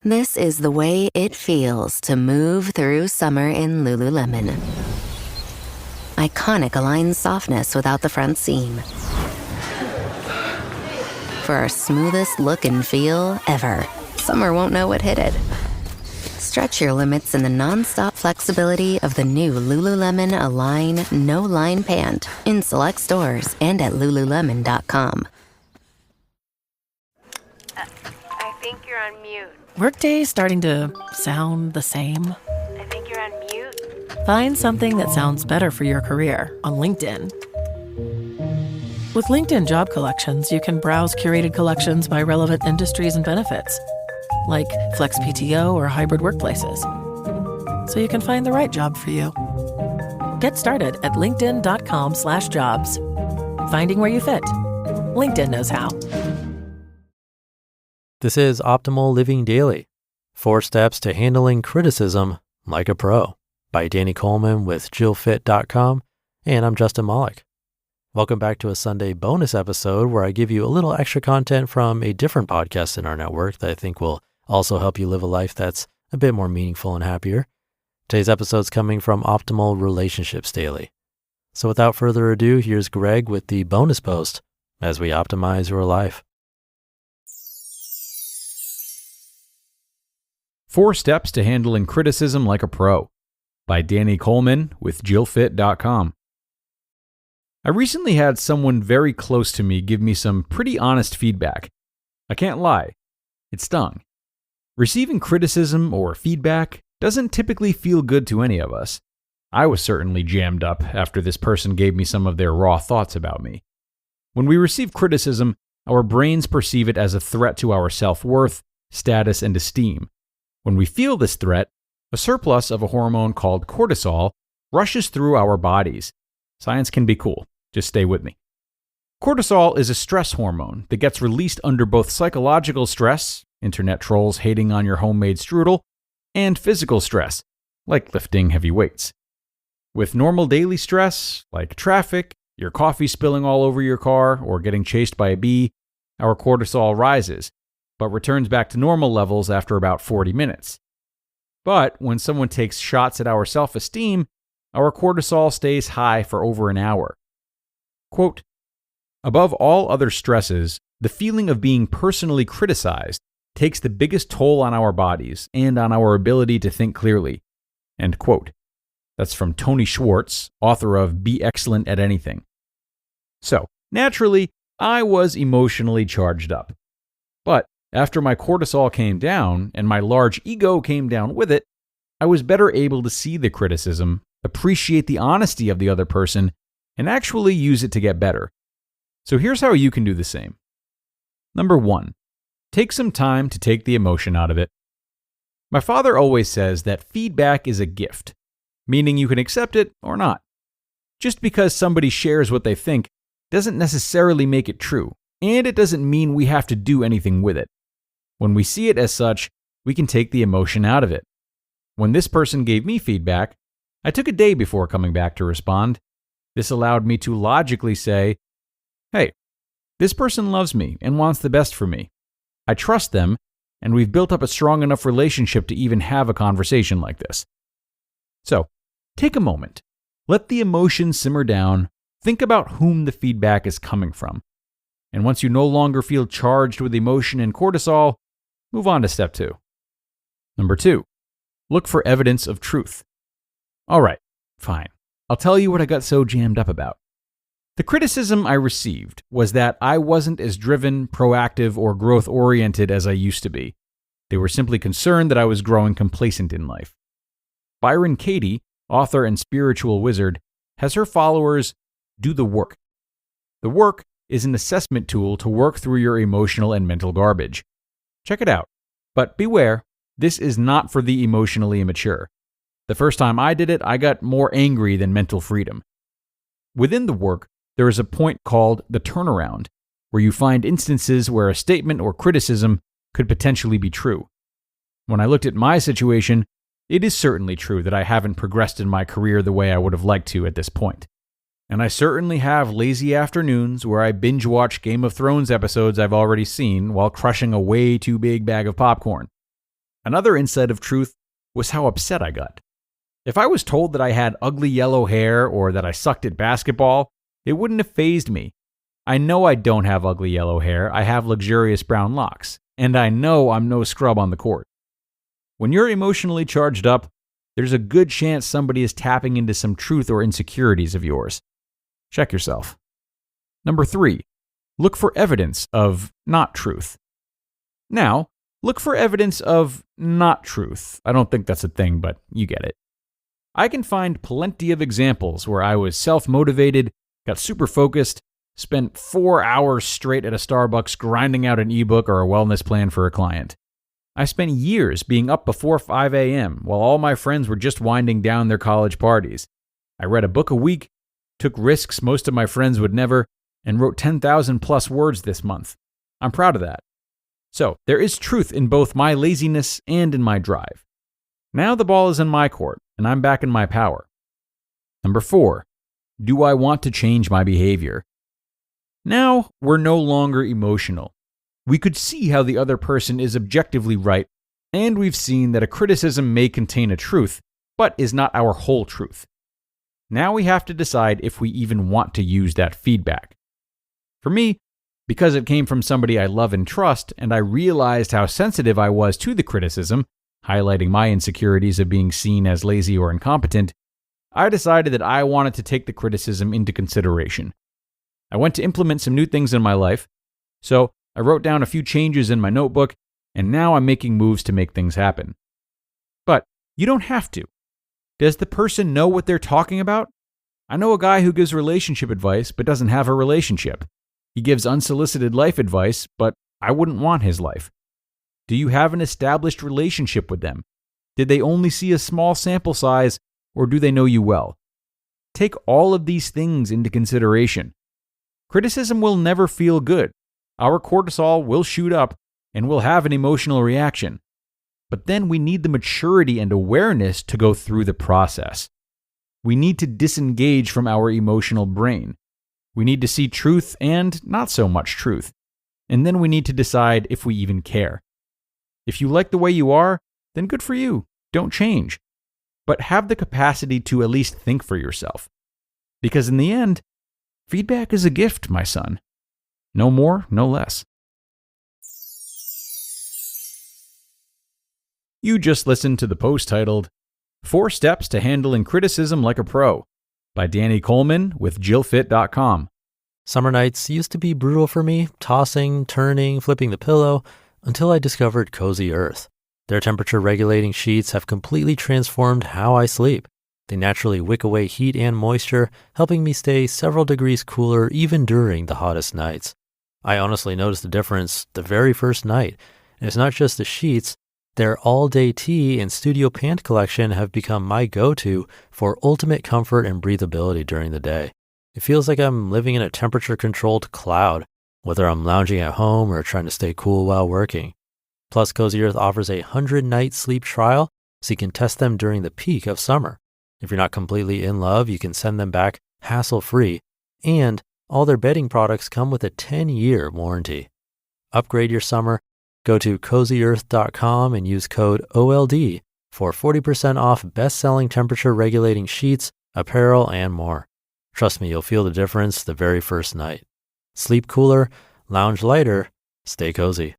This is the way it feels to move through summer in Lululemon. Iconic Align softness without the front seam. For our smoothest look and feel ever, summer won't know what hit it. Stretch your limits in the non-stop flexibility of the new Lululemon Align No-Line Pant in select stores and at Lululemon.com. I think you're on mute. Workday starting to sound the same? I think you're on mute. Find something that sounds better for your career on LinkedIn. With LinkedIn Job Collections, you can browse curated collections by relevant industries and benefits, like flex PTO or hybrid workplaces, so you can find the right job for you. Get started at linkedin.com/jobs. Finding where you fit. LinkedIn knows how. This is Optimal Living Daily, 4 Steps to Handling Criticism Like a Pro by Danny Coleman with JillFit.com, and I'm Justin Malik. Welcome back to a Sunday bonus episode where I give you a little extra content from a different podcast in our network that I think will also help you live a life that's a bit more meaningful and happier. Today's episode's coming from Optimal Relationships Daily. So without further ado, here's Greg with the bonus post as we optimize your life. 4 Steps to Handling Criticism Like a Pro by Danny Coleman with JillFit.com. I recently had someone very close to me give me some pretty honest feedback. I can't lie, it stung. Receiving criticism or feedback doesn't typically feel good to any of us. I was certainly jammed up after this person gave me some of their raw thoughts about me. When we receive criticism, our brains perceive it as a threat to our self-worth, status, and esteem. When we feel this threat, a surplus of a hormone called cortisol rushes through our bodies. Science can be cool. Just stay with me. Cortisol is a stress hormone that gets released under both psychological stress, internet trolls hating on your homemade strudel, and physical stress, like lifting heavy weights. With normal daily stress, like traffic, your coffee spilling all over your car, or getting chased by a bee, our cortisol rises, but returns back to normal levels after about 40 minutes. But when someone takes shots at our self-esteem, our cortisol stays high for over an hour. Quote, above all other stresses, the feeling of being personally criticized takes the biggest toll on our bodies and on our ability to think clearly. End quote. That's from Tony Schwartz, author of Be Excellent at Anything. So, naturally, I was emotionally charged up. But after my cortisol came down and my large ego came down with it, I was better able to see the criticism, appreciate the honesty of the other person, and actually use it to get better. So here's how you can do the same. Number 1, take some time to take the emotion out of it. My father always says that feedback is a gift, meaning you can accept it or not. Just because somebody shares what they think doesn't necessarily make it true, and it doesn't mean we have to do anything with it. When we see it as such, we can take the emotion out of it. When this person gave me feedback, I took a day before coming back to respond. This allowed me to logically say, hey, this person loves me and wants the best for me. I trust them, and we've built up a strong enough relationship to even have a conversation like this. So, take a moment. Let the emotion simmer down. Think about whom the feedback is coming from. And once you no longer feel charged with emotion and cortisol, move on to step 2. Number 2, look for evidence of truth. All right, fine. I'll tell you what I got so jammed up about. The criticism I received was that I wasn't as driven, proactive, or growth-oriented as I used to be. They were simply concerned that I was growing complacent in life. Byron Katie, author and spiritual wizard, has her followers do the work. The work is an assessment tool to work through your emotional and mental garbage. Check it out. But beware, this is not for the emotionally immature. The first time I did it, I got more angry than mental freedom. Within the work, there is a point called the turnaround, where you find instances where a statement or criticism could potentially be true. When I looked at my situation, it is certainly true that I haven't progressed in my career the way I would have liked to at this point. And I certainly have lazy afternoons where I binge watch Game of Thrones episodes I've already seen while crushing a way too big bag of popcorn. Another insight of truth was how upset I got. If I was told that I had ugly yellow hair or that I sucked at basketball, it wouldn't have fazed me. I know I don't have ugly yellow hair, I have luxurious brown locks, and I know I'm no scrub on the court. When you're emotionally charged up, there's a good chance somebody is tapping into some truth or insecurities of yours. Check yourself. Number 3, look for evidence of not truth. Now, look for evidence of not truth. I don't think that's a thing, but you get it. I can find plenty of examples where I was self-motivated, got super focused, spent 4 hours straight at a Starbucks grinding out an ebook or a wellness plan for a client. I spent years being up before 5 a.m. while all my friends were just winding down their college parties. I read a book a week, took risks most of my friends would never, and wrote 10,000 plus words this month. I'm proud of that. So, there is truth in both my laziness and in my drive. Now the ball is in my court, and I'm back in my power. Number 4, do I want to change my behavior? Now we're no longer emotional. We could see how the other person is objectively right, and we've seen that a criticism may contain a truth, but is not our whole truth. Now we have to decide if we even want to use that feedback. For me, because it came from somebody I love and trust, and I realized how sensitive I was to the criticism, highlighting my insecurities of being seen as lazy or incompetent, I decided that I wanted to take the criticism into consideration. I went to implement some new things in my life, so I wrote down a few changes in my notebook, and now I'm making moves to make things happen. But you don't have to. Does the person know what they're talking about? I know a guy who gives relationship advice but doesn't have a relationship. He gives unsolicited life advice, but I wouldn't want his life. Do you have an established relationship with them? Did they only see a small sample size, or do they know you well? Take all of these things into consideration. Criticism will never feel good. Our cortisol will shoot up, and we'll have an emotional reaction. But then we need the maturity and awareness to go through the process. We need to disengage from our emotional brain. We need to see truth and not so much truth. And then we need to decide if we even care. If you like the way you are, then good for you. Don't change. But have the capacity to at least think for yourself. Because in the end, feedback is a gift, my son. No more, no less. You just listened to the post titled 4 Steps to Handling Criticism Like a Pro by Danny Coleman with JillFit.com. Summer nights used to be brutal for me, tossing, turning, flipping the pillow, until I discovered Cozy Earth. Their temperature-regulating sheets have completely transformed how I sleep. They naturally wick away heat and moisture, helping me stay several degrees cooler even during the hottest nights. I honestly noticed the difference the very first night. And it's not just the sheets. Their all-day tea and studio pant collection have become my go-to for ultimate comfort and breathability during the day. It feels like I'm living in a temperature-controlled cloud, whether I'm lounging at home or trying to stay cool while working. Plus, Cozy Earth offers a 100-night sleep trial, so you can test them during the peak of summer. If you're not completely in love, you can send them back hassle-free, and all their bedding products come with a 10-year warranty. Upgrade your summer. Go to CozyEarth.com and use code OLD for 40% off best-selling temperature-regulating sheets, apparel, and more. Trust me, you'll feel the difference the very first night. Sleep cooler, lounge lighter, stay cozy.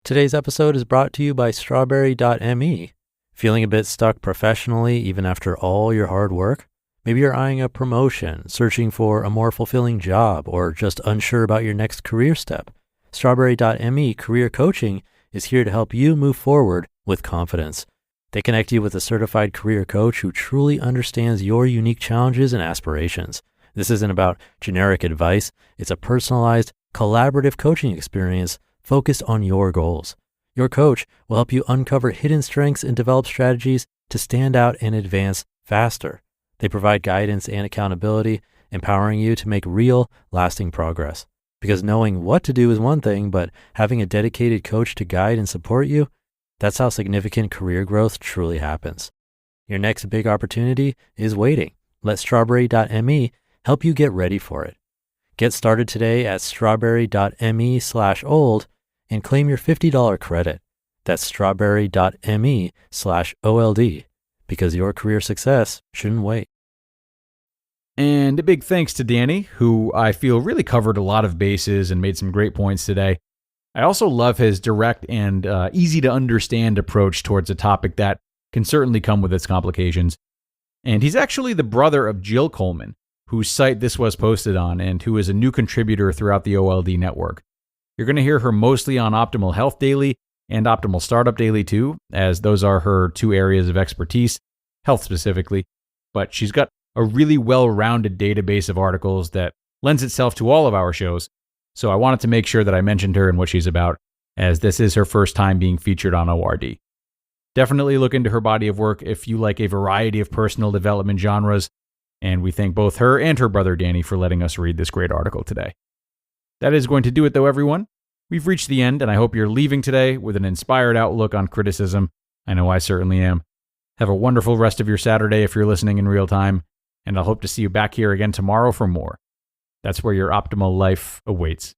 Today's episode is brought to you by Strawberry.me. Feeling a bit stuck professionally even after all your hard work? Maybe you're eyeing a promotion, searching for a more fulfilling job, or just unsure about your next career step. Strawberry.me Career Coaching is here to help you move forward with confidence. They connect you with a certified career coach who truly understands your unique challenges and aspirations. This isn't about generic advice. It's a personalized, collaborative coaching experience focused on your goals. Your coach will help you uncover hidden strengths and develop strategies to stand out and advance faster. They provide guidance and accountability, empowering you to make real, lasting progress. Because knowing what to do is one thing, but having a dedicated coach to guide and support you, that's how significant career growth truly happens. Your next big opportunity is waiting. Let Strawberry.me help you get ready for it. Get started today at Strawberry.me/old and claim your $50 credit. That's strawberry.me/OLD, because your career success shouldn't wait. And a big thanks to Danny, who I feel really covered a lot of bases and made some great points today. I also love his direct and easy to understand approach towards a topic that can certainly come with its complications. And he's actually the brother of Jill Coleman, whose site this was posted on and who is a new contributor throughout the OLD network. You're going to hear her mostly on Optimal Health Daily and Optimal Startup Daily too, as those are her two areas of expertise, health specifically. But she's got a really well-rounded database of articles that lends itself to all of our shows. So I wanted to make sure that I mentioned her and what she's about, as this is her first time being featured on ORD. Definitely look into her body of work if you like a variety of personal development genres, and we thank both her and her brother Danny for letting us read this great article today. That is going to do it though, everyone. We've reached the end, and I hope you're leaving today with an inspired outlook on criticism. I know I certainly am. Have a wonderful rest of your Saturday if you're listening in real time, and I'll hope to see you back here again tomorrow for more. That's where your optimal life awaits.